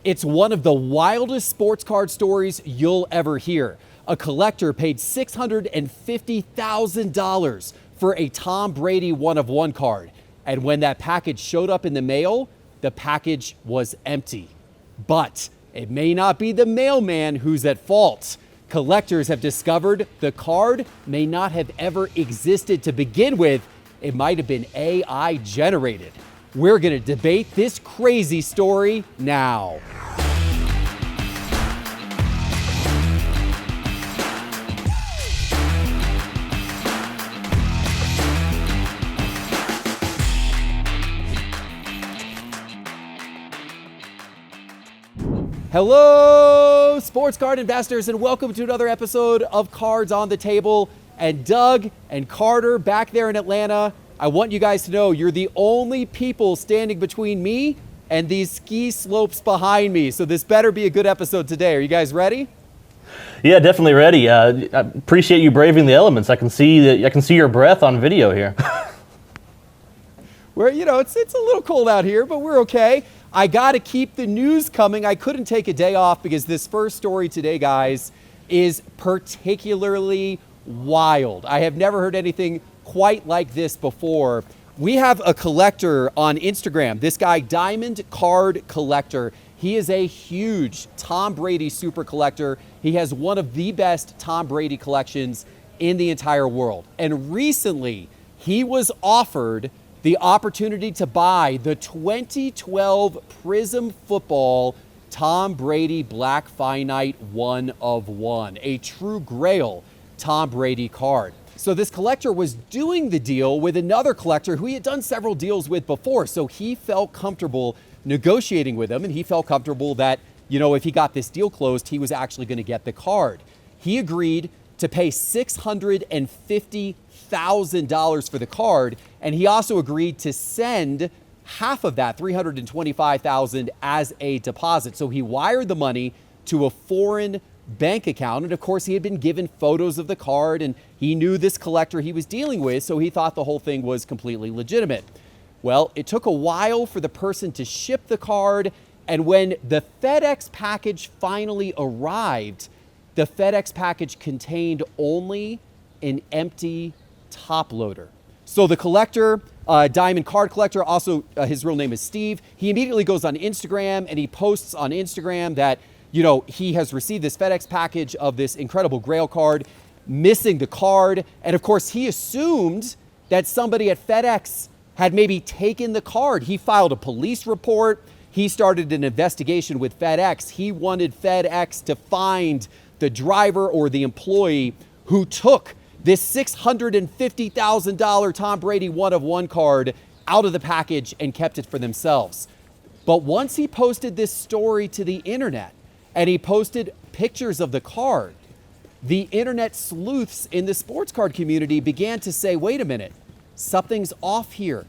It's one of the wildest sports card stories you'll ever hear. A collector paid $650,000 for a Tom Brady 1-of-1 card. And when that package showed up in the mail, the package was empty. But it may not be the mailman who's at fault. Collectors have discovered the card may not have ever existed to begin with. It might have been AI generated. We're going to debate this crazy story now. Hello, sports card investors, and welcome to another episode of Cards on the Table. And Doug and Carter back there in Atlanta, I want you guys to know you're the only people standing between me and these ski slopes behind me. So this better be a good episode today. Are you guys ready? Yeah, definitely ready. I appreciate you braving the elements. I can see your breath on video here. Well, you know, it's a little cold out here, but we're okay. I got to keep the news coming. I couldn't take a day off because this first story today, guys, is particularly wild. I have never heard anything quite like this before. We have a collector on Instagram, this guy, Diamond Card Collector. He is a huge Tom Brady super collector. He has one of the best Tom Brady collections in the entire world. And recently, he was offered the opportunity to buy the 2012 Prism Football Tom Brady Black Finite 1-of-1, a true grail Tom Brady card. So this collector was doing the deal with another collector who he had done several deals with before. So he felt comfortable negotiating with him, and he felt comfortable that, you know, if he got this deal closed, he was actually going to get the card. He agreed to pay $650,000 for the card, and he also agreed to send half of that, $325,000, as a deposit. So he wired the money to a foreign bank account, and of course he had been given photos of the card, and he knew this collector he was dealing with, so he thought the whole thing was completely legitimate. Well, it took a while for the person to ship the card, and when the FedEx package finally arrived, the FedEx package contained only an empty top loader. So the collector, Diamond Card Collector, also his real name is Steve, he immediately goes on Instagram and he posts on Instagram that, you know, he has received this FedEx package of this incredible Grail card, missing the card. And of course, he assumed that somebody at FedEx had maybe taken the card. He filed a police report. He started an investigation with FedEx. He wanted FedEx to find the driver or the employee who took this $650,000 Tom Brady 1-of-1 card out of the package and kept it for themselves. But once he posted this story to the internet and he posted pictures of the card, the internet sleuths in the sports card community began to say, wait a minute, something's off here.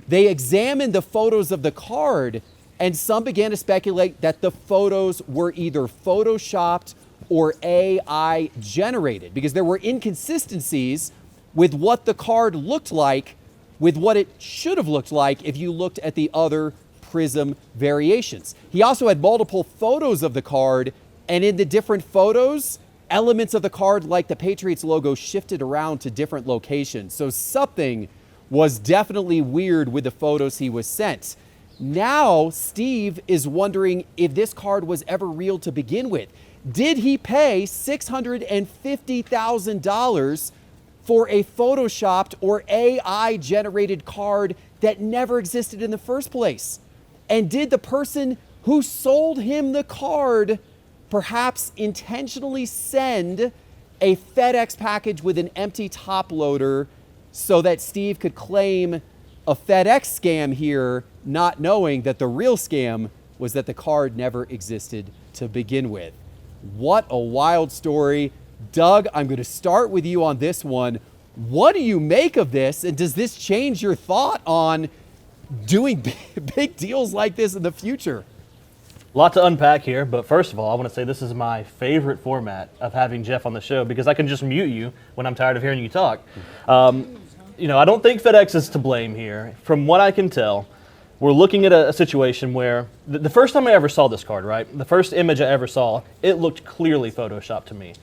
They examined the photos of the card, and some began to speculate that the photos were either photoshopped or AI generated, because there were inconsistencies with what the card looked like with what it should have looked like if you looked at the other Prism variations. He also had multiple photos of the card, and in the different photos, elements of the card like the Patriots logo shifted around to different locations. So something was definitely weird with the photos he was sent. Now, Steve is wondering if this card was ever real to begin with. Did he pay $650,000 for a photoshopped or AI generated card that never existed in the first place? And did the person who sold him the card perhaps intentionally send a FedEx package with an empty top loader so that Steve could claim a FedEx scam here, not knowing that the real scam was that the card never existed to begin with? What a wild story. Doug, I'm going to start with you on this one. What do you make of this? And does this change your thought on doing big deals like this in the future? A lot to unpack here, but first of all, I want to say this is my favorite format of having Jeff on the show because I can just mute you when I'm tired of hearing you talk. You know, I don't think FedEx is to blame here. From what I can tell, we're looking at a situation where the first time I ever saw this card, right? The first image I ever saw, it looked clearly Photoshopped to me.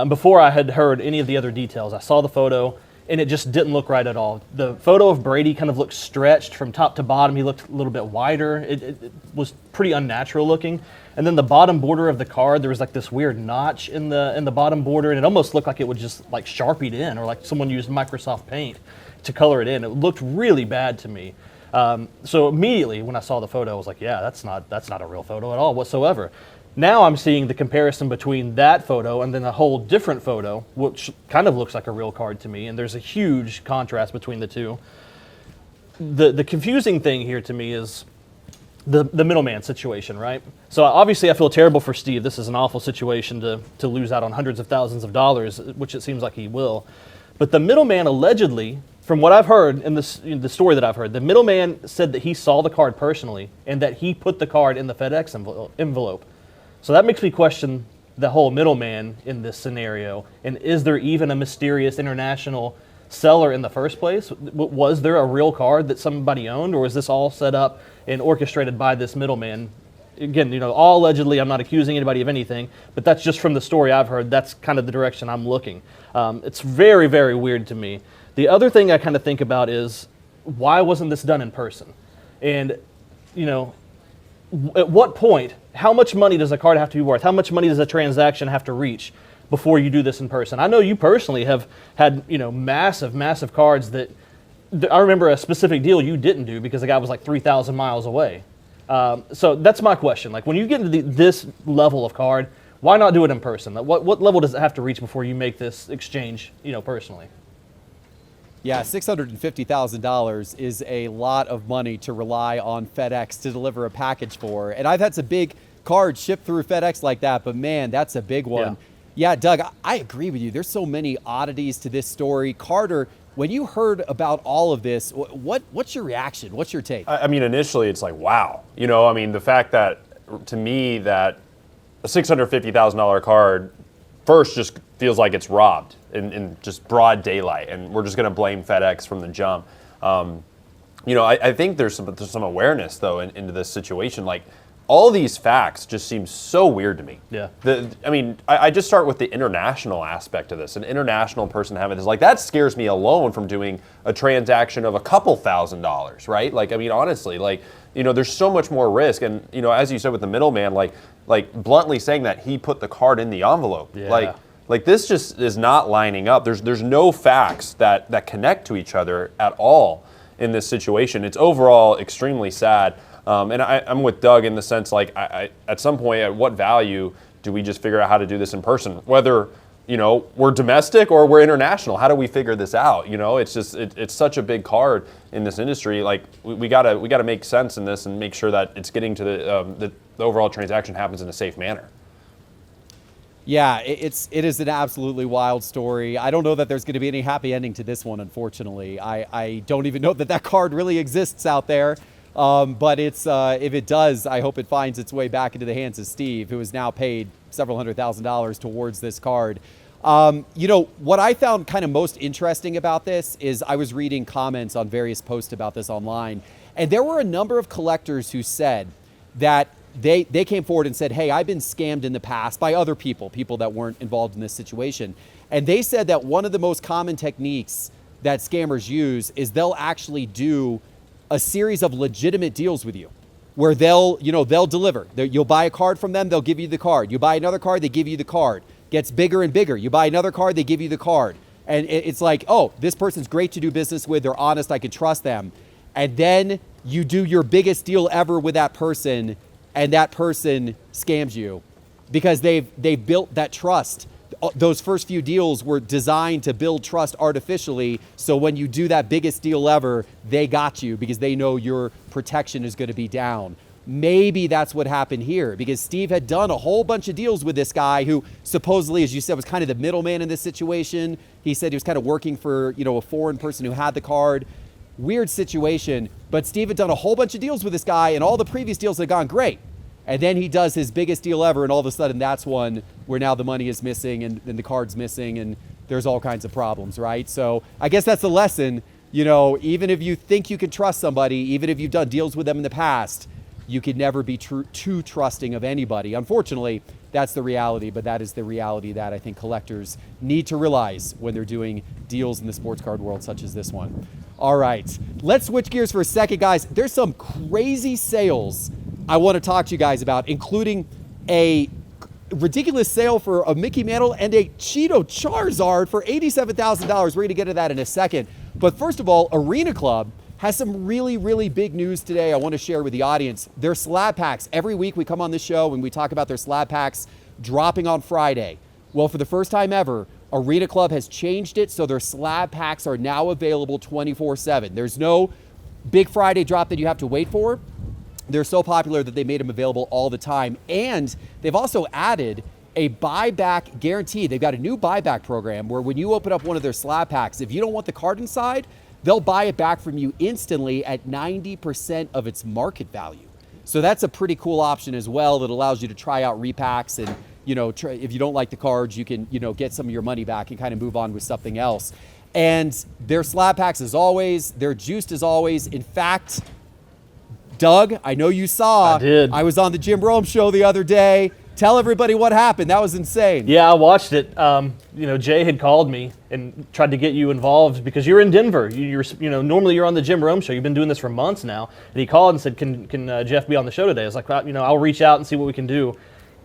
Before I had heard any of the other details, I saw the photo, and it just didn't look right at all. The photo of Brady kind of looked stretched from top to bottom. He looked a little bit wider. It was pretty unnatural looking. And then the bottom border of the card, there was like this weird notch in the bottom border, and it almost looked like it was just like Sharpied in, or like someone used Microsoft Paint to color it in. It looked really bad to me. So immediately when I saw the photo, I was like, yeah, that's not a real photo at all whatsoever. Now I'm seeing the comparison between that photo and then a whole different photo, which kind of looks like a real card to me, and there's a huge contrast between the two. The confusing thing here to me is the middleman situation, right? So obviously I feel terrible for Steve. This is an awful situation to lose out on hundreds of thousands of dollars, which it seems like he will. But the middleman allegedly, from what I've heard in the story that I've heard, the middleman said that he saw the card personally and that he put the card in the FedEx envelope. So that makes me question the whole middleman in this scenario. And is there even a mysterious international seller in the first place? Was there a real card that somebody owned, or was this all set up and orchestrated by this middleman? Again, all allegedly. I'm not accusing anybody of anything, but that's just from the story I've heard. That's kind of the direction I'm looking. It's very, very weird to me. The other thing I kind of think about is, why wasn't this done in person? And, at what point, how much money does a card have to be worth? How much money does a transaction have to reach before you do this in person? I know you personally have had, massive, massive cards that I remember a specific deal you didn't do because the guy was like 3,000 miles away. So that's my question. Like, when you get into this level of card, why not do it in person? What level does it have to reach before you make this exchange, personally? Yeah, $650,000 is a lot of money to rely on FedEx to deliver a package for. And I've had some big cards shipped through FedEx like that, but man, that's a big one. Yeah, Doug, I agree with you. There's so many oddities to this story. Carter, when you heard about all of this, what's your reaction? What's your take? I mean, initially it's like, wow. The fact that, to me, that a $650,000 card first just feels like it's robbed in just broad daylight, and we're just going to blame FedEx from the jump. I think there's some awareness, though, into this situation. Like, all these facts just seem so weird to me. Yeah. I just start with the international aspect of this. An international person having this, like, that scares me alone from doing a transaction of a couple $1,000s, right? Like, honestly, like, there's so much more risk. And, as you said with the middleman, like bluntly saying that he put the card in the envelope. Yeah. Like this just is not lining up. There's no facts that connect to each other at all in this situation. It's overall extremely sad. And I'm with Doug in the sense, like, I at some point, at what value do we just figure out how to do this in person? Whether, we're domestic or we're international, how do we figure this out? It's just, it's such a big card in this industry. Like, we gotta make sense in this and make sure that it's getting to the overall transaction happens in a safe manner. Yeah, it is an absolutely wild story. I don't know that there's going to be any happy ending to this one, unfortunately. I don't even know that card really exists out there. But if it does, I hope it finds its way back into the hands of Steve, who has now paid several $100,000 towards this card. What I found kind of most interesting about this is I was reading comments on various posts about this online, and there were a number of collectors who said that they came forward and said, hey, I've been scammed in the past by other people that weren't involved in this situation. And they said that one of the most common techniques that scammers use is they'll actually do a series of legitimate deals with you where they'll deliver. You'll buy a card from them, they'll give you the card. You buy another card, they give you the card. Gets bigger and bigger. You buy another card, they give you the card. And it's like, oh, this person's great to do business with. They're honest, I can trust them. And then you do your biggest deal ever with that person, and that person scams you because they've built that trust. Those first few deals were designed to build trust artificially. So when you do that biggest deal ever, they got you because they know your protection is going to be down. Maybe that's what happened here because Steve had done a whole bunch of deals with this guy who supposedly, as you said, was kind of the middleman in this situation. He said he was kind of working for, a foreign person who had the card. Weird situation, but Steve had done a whole bunch of deals with this guy and all the previous deals had gone great. And then he does his biggest deal ever, and all of a sudden that's one where now the money is missing and the card's missing and there's all kinds of problems, right? So I guess that's the lesson. You know, even if you think you can trust somebody, even if you've done deals with them in the past, you could never be too trusting of anybody. Unfortunately, that's the reality, but that is the reality that I think collectors need to realize when they're doing deals in the sports card world such as this one. All right, let's switch gears for a second, guys. There's some crazy sales I want to talk to you guys about, including a ridiculous sale for a Mickey Mantle and a Cheeto Charizard for $87,000. We're going to get to that in a second. But first of all, Arena Club has some really, really big news today I want to share with the audience. Their slab packs. Every week we come on this show and we talk about their slab packs dropping on Friday. Well, for the first time ever, Arena Club has changed it so their slab packs are now available 24/7. There's no big Friday drop that you have to wait for. They're so popular that they made them available all the time. And they've also added a buyback guarantee. They've got a new buyback program where when you open up one of their slab packs, if you don't want the card inside, they'll buy it back from you instantly at 90% of its market value. So that's a pretty cool option as well that allows you to try out repacks and, you know, if you don't like the cards, you can, you know, get some of your money back and kind of move on with something else. And their slab packs, as always, they're juiced as always. In fact, Doug, I know you saw. I did. I was on the Jim Rome show the other day. Tell everybody what happened. That was insane. Yeah, I watched it. You know, Jay had called me and tried to get you involved because you're in Denver. You know, normally you're on the Jim Rome show. You've been doing this for months now. And he called and said, "Can Jeff be on the show today?" I was like, you know, I'll reach out and see what we can do.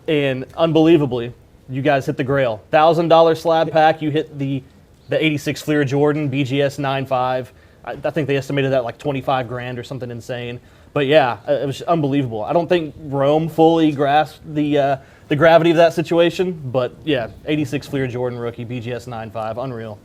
And unbelievably, you guys hit the grail. $1,000 slab pack. You hit the 86 Fleer Jordan BGS 9.5. I think they estimated that like 25 grand or something insane. But yeah, it was unbelievable. I don't think Rome fully grasped the gravity of that situation. But yeah, 86 Fleer Jordan rookie BGS 9.5, unreal.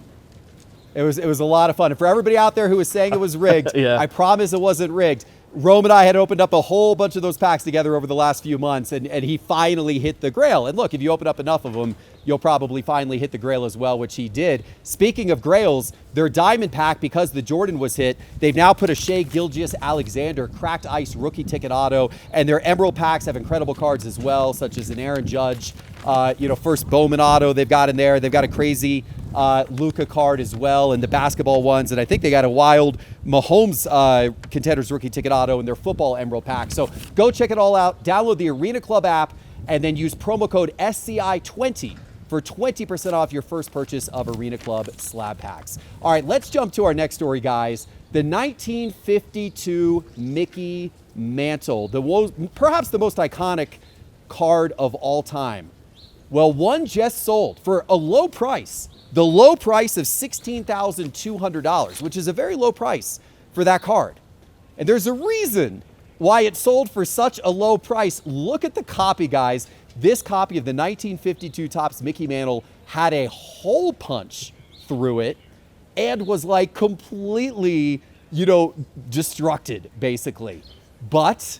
It was a lot of fun. And for everybody out there who was saying it was rigged, Yeah. I promise it wasn't rigged. Rome and I had opened up a whole bunch of those packs together over the last few months, and he finally hit the grail. And look, if you open up enough of them, you'll probably finally hit the grail as well, which he did. Speaking of grails, their diamond pack, because the Jordan was hit, they've now put a Shea Gilgeous-Alexander cracked ice rookie ticket auto, and their emerald packs have incredible cards as well, such as an Aaron Judge, first Bowman auto they've got in there. They've got a crazy Luka card as well, and the basketball ones, and I think they got a wild Mahomes Contenders rookie ticket auto in their football emerald pack. So go check it all out. Download the Arena Club app and then use promo code SCI20 for 20% off your first purchase of Arena Club slab packs. All right, let's jump to our next story, guys. The 1952 Mickey Mantle, perhaps the most iconic card of all time. Well, one just sold for a low price. The low price of $16,200, which is a very low price for that card. And there's a reason why it sold for such a low price. Look at the copy, guys. This copy of the 1952 Topps Mickey Mantle had a hole punch through it and was like completely, destructed, basically. But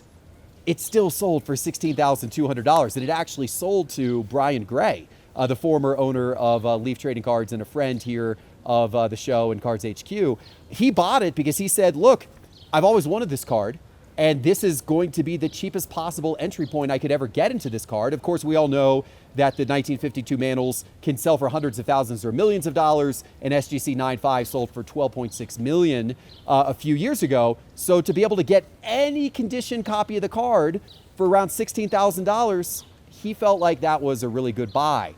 it still sold for $16,200, and it actually sold to Brian Gray, the former owner of Leaf Trading Cards and a friend here of the show and Cards HQ. He bought it because he said, look, I've always wanted this card, and this is going to be the cheapest possible entry point I could ever get into this card. Of course, we all know that the 1952 Mantles can sell for hundreds of thousands or millions of dollars, and SGC 9.5 sold for $12.6 million a few years ago. So to be able to get any condition copy of the card for around $16,000, he felt like that was a really good buy.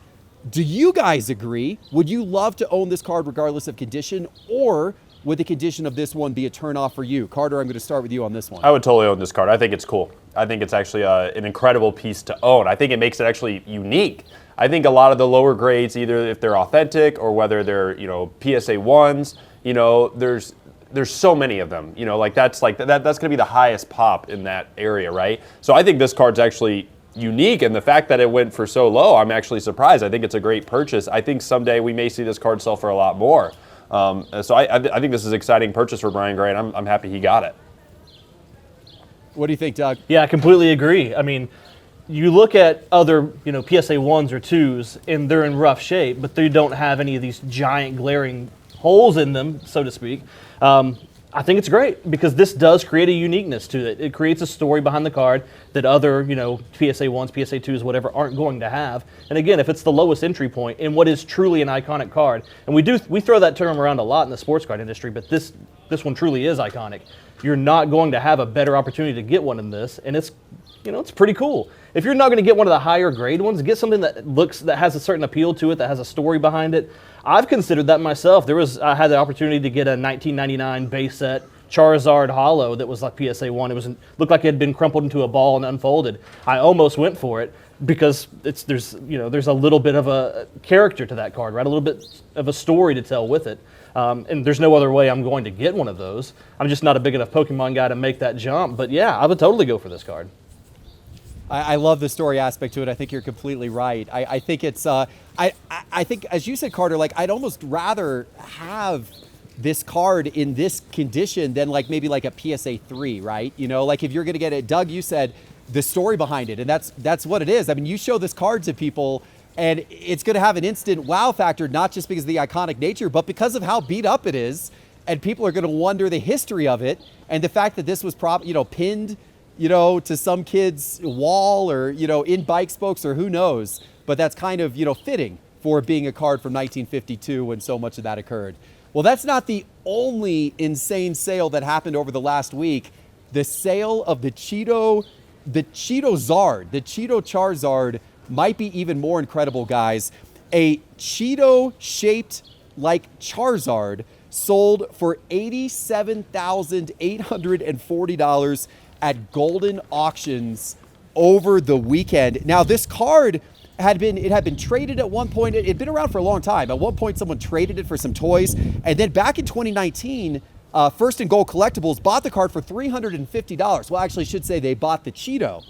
Do you guys agree? Would you love to own this card regardless of condition, or would the condition of this one be a turnoff for you? Carter, I'm going to start with you on this one. I would totally own this card. I think it's cool. I think it's actually an incredible piece to own. I think it makes it actually unique. I think a lot of the lower grades, either if they're authentic or whether they're, PSA 1s, there's so many of them. That's going to be the highest pop in that area, right? So I think this card's actually unique, and the fact that it went for so low, I'm actually surprised. I think it's a great purchase. I think someday we may see this card sell for a lot more. So I think this is an exciting purchase for Brian Gray, and I'm happy he got it. What do you think, Doug? Yeah, I completely agree. I mean, you look at other, PSA 1s or 2s, and they're in rough shape, but they don't have any of these giant glaring holes in them, so to speak. I think it's great because this does create a uniqueness to it. It creates a story behind the card that other, PSA 1s, PSA 2s, whatever, aren't going to have. And again, if it's the lowest entry point in what is truly an iconic card, and we throw that term around a lot in the sports card industry, but this this one truly is iconic. You're not going to have a better opportunity to get one in this, and it's, it's pretty cool. If you're not going to get one of the higher grade ones, get something that has a certain appeal to it, that has a story behind it. I've considered that myself. I had the opportunity to get a 1999 base set Charizard Holo that was like PSA 1. Looked like it had been crumpled into a ball and unfolded. I almost went for it because there's a little bit of a character to that card, right? A little bit of a story to tell with it. And there's no other way I'm going to get one of those. I'm just not a big enough Pokemon guy to make that jump. But yeah, I would totally go for this card. I love the story aspect to it. I think you're completely right. I think it's, I think, as you said, Carter, like, I'd almost rather have this card in this condition than like maybe like a PSA 3, right? Like if you're going to get it, Doug, you said the story behind it, and that's what it is. I mean, you show this card to people, and it's going to have an instant wow factor, not just because of the iconic nature, but because of how beat up it is, and people are going to wonder the history of it, and the fact that this was pinned, to some kid's wall or, in bike spokes or who knows. But that's kind of, fitting for being a card from 1952 when so much of that occurred. Well, that's not the only insane sale that happened over the last week. The sale of the Cheetozard, the Cheeto Charizard, might be even more incredible, guys. A Cheeto-shaped like Charizard sold for $87,840 at Golden Auctions over the weekend. Now, this card had been traded at one point. It had been around for a long time. At one point, someone traded it for some toys. And then back in 2019, First and Gold Collectibles bought the card for $350. Well, actually, I should say they bought the Cheeto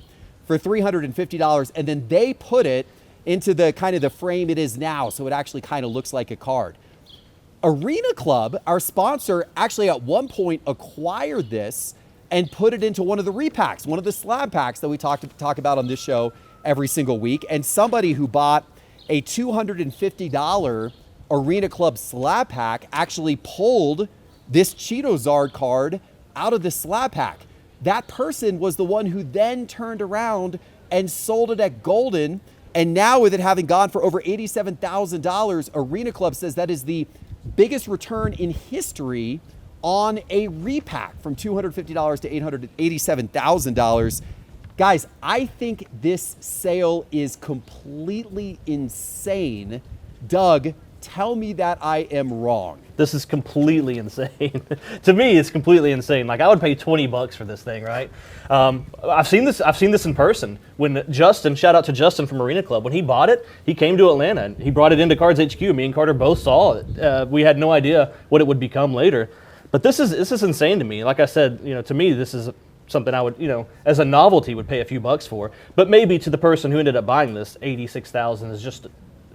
for $350, and then they put it into the kind of the frame it is now, so it actually kind of looks like a card. Arena Club, our sponsor, actually at one point acquired this and put it into one of the repacks, one of the slab packs that we talk about on this show every single week. And somebody who bought a $250 Arena Club slab pack actually pulled this Cheetozard card out of the slab pack. That person was the one who then turned around and sold it at Golden. And now with it having gone for over $87,000, Arena Club says that is the biggest return in history on a repack, from $250 to $887,000. Guys, I think this sale is completely insane. Doug, tell me that I am wrong. This is completely insane. To me, it's completely insane. Like, I would pay $20 for this thing, right? I've seen this in person. When Justin, shout out to Justin from Arena Club, when he bought it, he came to Atlanta and he brought it into Cards HQ. Me and Carter both saw it. We had no idea what it would become later. But this is insane to me. Like I said, to me, this is something I would, as a novelty, would pay a few bucks for. But maybe to the person who ended up buying this, $86,000 is just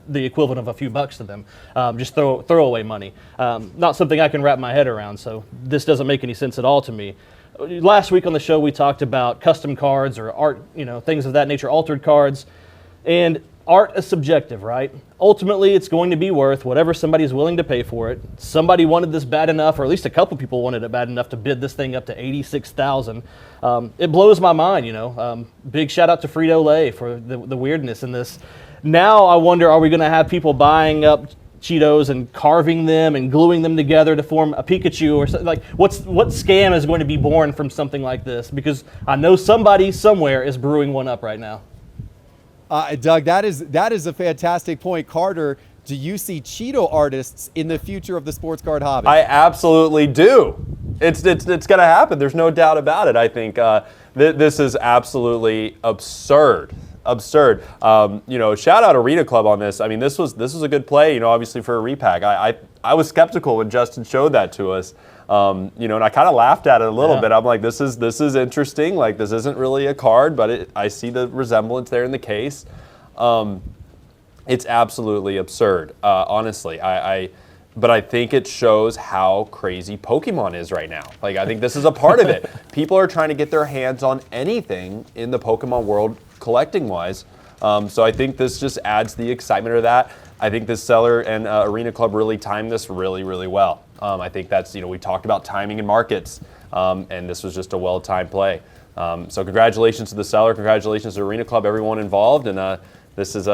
the equivalent of a few bucks to them. Just throwaway money. Not something I can wrap my head around. So this doesn't make any sense at all to me. Last week on the show, we talked about custom cards or art, things of that nature, altered cards, and art is subjective, right? Ultimately, it's going to be worth whatever somebody's willing to pay for it. Somebody wanted this bad enough, or at least a couple people wanted it bad enough to bid this thing up to $86,000. It blows my mind, Big shout out to Frito-Lay for the weirdness in this. Now I wonder, are we going to have people buying up Cheetos and carving them and gluing them together to form a Pikachu or something? Like, what scam is going to be born from something like this? Because I know somebody somewhere is brewing one up right now. Doug, that is a fantastic point. Carter, do you see Cheeto artists in the future of the sports card hobby? I absolutely do. It's going to happen. There's no doubt about it. I think this is absolutely absurd. Shout out Arena Club on this. I mean, this was a good play, obviously for a repack. I was skeptical when Justin showed that to us. And I kind of laughed at it a little bit. I'm like, this is interesting. Like, this isn't really a card, but I see the resemblance there in the case. It's absolutely absurd, honestly. But I think it shows how crazy Pokemon is right now. Like, I think this is a part of it. People are trying to get their hands on anything in the Pokemon world, collecting-wise. So I think this just adds the excitement of that. I think this seller and Arena Club really timed this really, really well. I think that's, we talked about timing in markets, and this was just a well-timed play. So congratulations to the seller, congratulations to Arena Club, everyone involved, and this is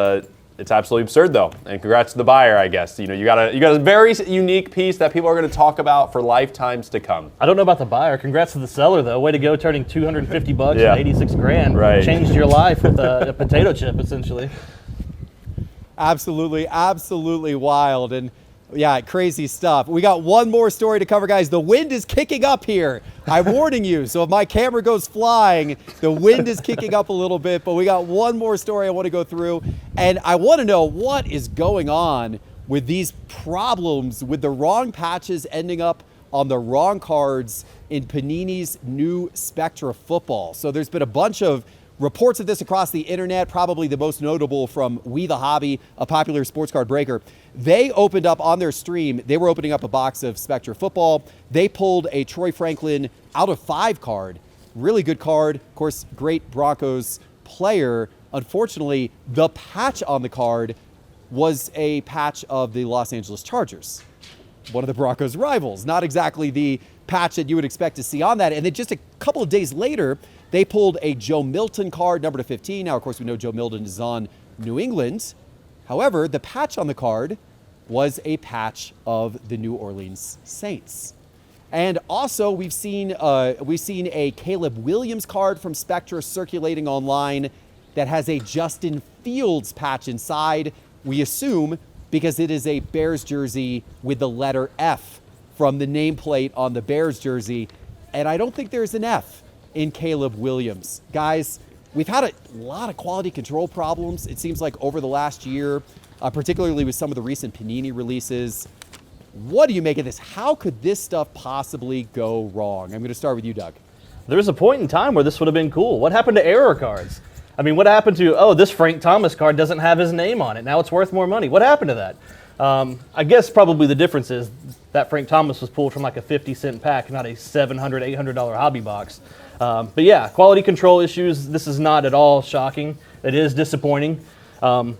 It's absolutely absurd, though. And congrats to the buyer, I guess. You got a very unique piece that people are going to talk about for lifetimes to come. I don't know about the buyer. Congrats to the seller, though. Way to go, turning $250 Yeah. and 86 grand. Right. Changed your life with a potato chip, essentially. Absolutely, absolutely wild. And yeah, crazy stuff. We got one more story to cover, guys. The wind is kicking up here. I'm warning you. So if my camera goes flying, the wind is kicking up a little bit. But we got one more story I want to go through. And I want to know what is going on with these problems with the wrong patches ending up on the wrong cards in Panini's new Spectra football. So there's been a bunch of reports of this across the internet, probably the most notable from We The Hobby, a popular sports card breaker. They opened up on their stream, they were opening up a box of Spectra football. They pulled a Troy Franklin out of 5 card. Really good card. Of course, great Broncos player. Unfortunately, the patch on the card was a patch of the Los Angeles Chargers, one of the Broncos' rivals. Not exactly the patch that you would expect to see on that. And then just a couple of days later, they pulled a Joe Milton card, number /15. Now, of course, we know Joe Milton is on New England. However, the patch on the card was a patch of the New Orleans Saints. And also, we've seen a Caleb Williams card from Spectra circulating online that has a Justin Fields patch inside. We assume because it is a Bears jersey with the letter F from the nameplate on the Bears jersey. And I don't think there's an F in Caleb Williams. Guys, we've had a lot of quality control problems, it seems like, over the last year, particularly with some of the recent Panini releases. What do you make of this? How could this stuff possibly go wrong? I'm going to start with you, Doug. There was a point in time where this would have been cool. What happened to error cards? I mean, what happened to, this Frank Thomas card doesn't have his name on it. Now it's worth more money. What happened to that? I guess probably the difference is that Frank Thomas was pulled from like a 50-cent pack, not a $700, $800 hobby box. But yeah, quality control issues, this is not at all shocking. It is disappointing.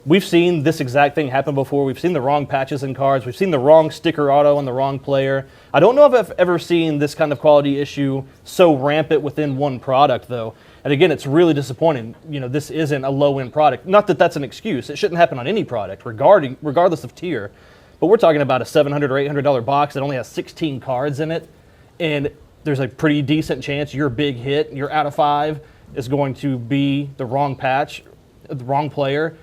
We've seen this exact thing happen before. We've seen the wrong patches in cards. We've seen the wrong sticker auto on the wrong player. I don't know if I've ever seen this kind of quality issue so rampant within one product, though. And again, it's really disappointing. This isn't a low-end product. Not that that's an excuse. It shouldn't happen on any product, regardless of tier. But we're talking about a $700 or $800 box that only has 16 cards in it, and there's a pretty decent chance your big hit, your out of 5, is going to be the wrong patch, the wrong player.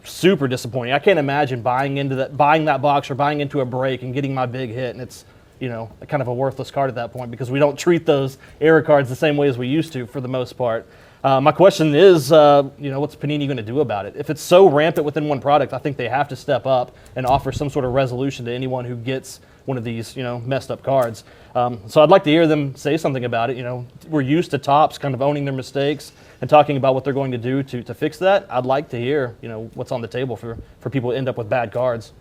Super disappointing. I can't imagine buying that box or buying into a break and getting my big hit, and it's kind of a worthless card at that point because we don't treat those error cards the same way as we used to for the most part. My question is, what's Panini going to do about it? If it's so rampant within one product, I think they have to step up and offer some sort of resolution to anyone who gets one of these, messed up cards. So I'd like to hear them say something about it. We're used to Topps kind of owning their mistakes and talking about what they're going to do to fix that. I'd like to hear, what's on the table for people to end up with bad cards.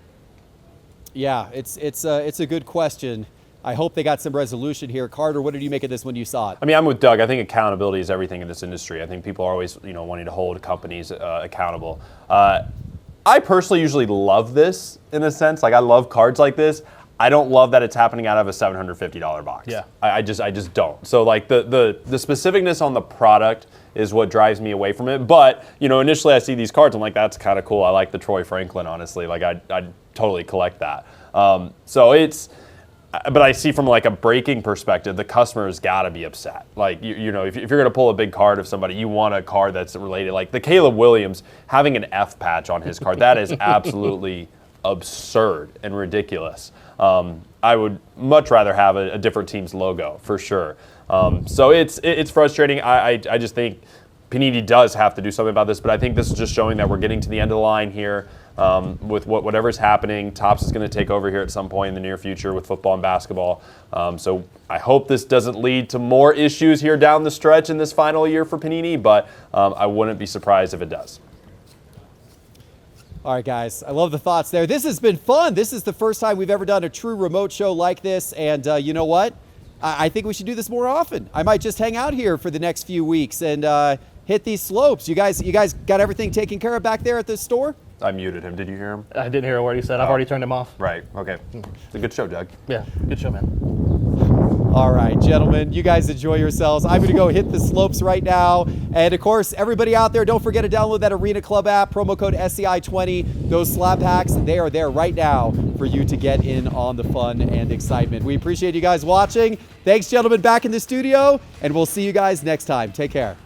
Yeah, it's a good question. I hope they got some resolution here. Carter, what did you make of this when you saw it? I mean, I'm with Doug. I think accountability is everything in this industry. I think people are always, wanting to hold companies accountable. I personally usually love this in a sense. Like, I love cards like this. I don't love that it's happening out of a $750 box. Yeah. I just don't. So like the specificness on the product is what drives me away from it. But, initially I see these cards, I'm like, that's kind of cool. I like the Troy Franklin, honestly. Like, I'd totally collect that. But I see from like a breaking perspective, the customer's got to be upset. Like, if you're going to pull a big card of somebody, you want a card that's related. Like the Caleb Williams, having an F patch on his card, that is absolutely absurd and ridiculous. I would much rather have a different team's logo, for sure. So it's frustrating. I just think Panini does have to do something about this, but I think this is just showing that we're getting to the end of the line here. With whatever's happening, Topps is going to take over here at some point in the near future with football and basketball. So I hope this doesn't lead to more issues here down the stretch in this final year for Panini, but I wouldn't be surprised if it does. All right, guys, I love the thoughts there. This has been fun. This is the first time we've ever done a true remote show like this, and you know what? I think we should do this more often. I might just hang out here for the next few weeks and hit these slopes. You guys got everything taken care of back there at the store? I muted him. Did you hear him? I didn't hear a word he said. I've already turned him off. Right. Okay. It's a good show, Doug. Yeah, good show, man. All right, gentlemen, you guys enjoy yourselves. I'm going to go hit the slopes right now. And of course, everybody out there, don't forget to download that Arena Club app, promo code SCI20. Those slab packs, they are there right now for you to get in on the fun and excitement. We appreciate you guys watching. Thanks, gentlemen, back in the studio, and we'll see you guys next time. Take care.